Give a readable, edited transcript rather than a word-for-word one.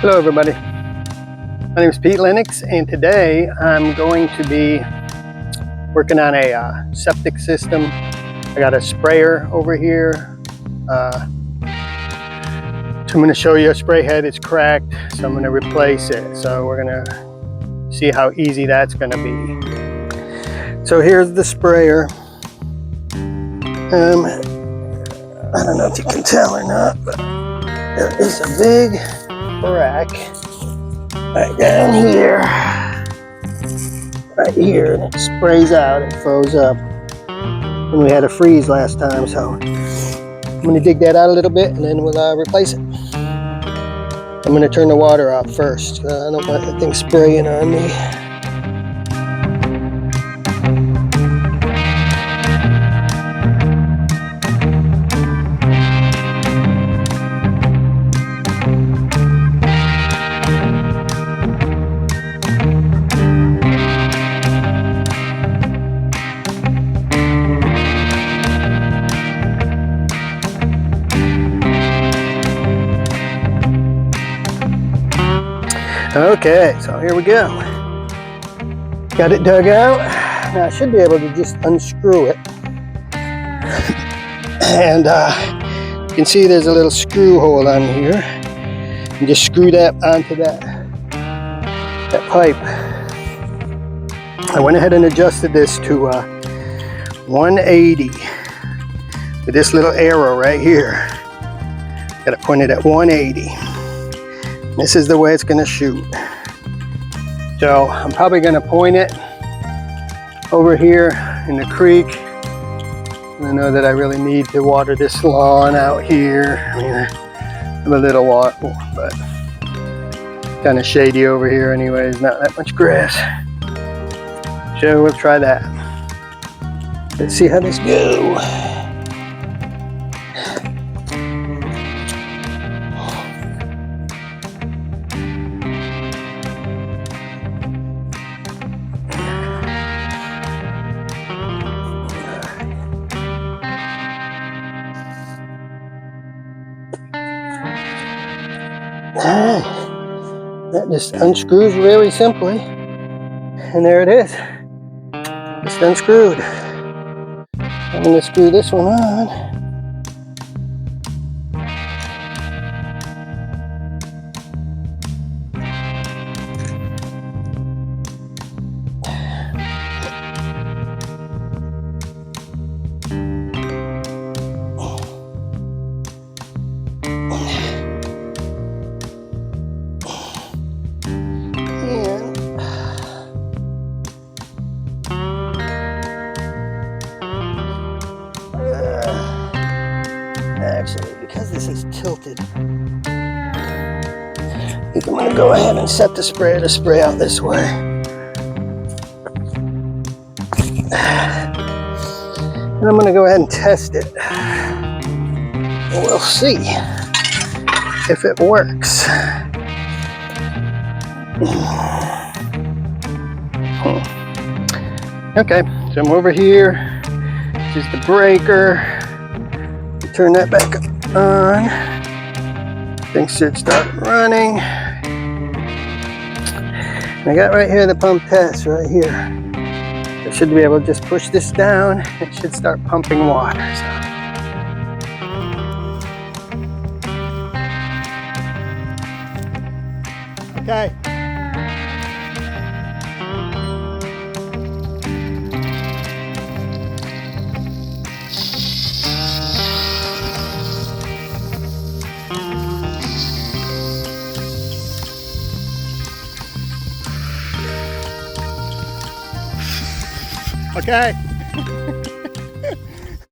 Hello everybody, my name is Pete Lennox, and today I'm going to be working on a septic system. I got a sprayer over here. So I'm going to show you a spray head is cracked, so I'm going to replace it. So we're going to see how easy that's going to be. So here's the sprayer. I don't know if you can tell or not, but there is a big crack right down here, and it sprays out, it froze up, and we had a freeze last time, so I'm going to dig that out a little bit and then we'll replace it. I'm going to turn the water off first. I don't want that thing spraying on me. Okay, so here we go. Got it dug out. Now I should be able to just unscrew it. And you can see there's a little screw hole on here. And just screw that onto that pipe. I went ahead and adjusted this to 180 with this little arrow right here. Got to point it at 180. This is the way it's going to shoot. So I'm probably going to point it over here in the creek. I know that I really need to water this lawn out here. I mean, I have a little water, but kind of shady over here anyways, not that much grass. So we'll try that. Let's see how this goes. That just unscrews really simply, and there it is, just unscrewed. I'm going to screw this one on. Actually, because this is tilted, I think I'm going to go ahead and set the sprayer to spray out this way. And I'm going to go ahead and test it. And we'll see if it works. Okay, so I'm over here. This is the breaker. Turn that back on. Things should start running. And I got right here the pump test right here. I should be able to just push this down. It should start pumping water. So. Okay. Okay.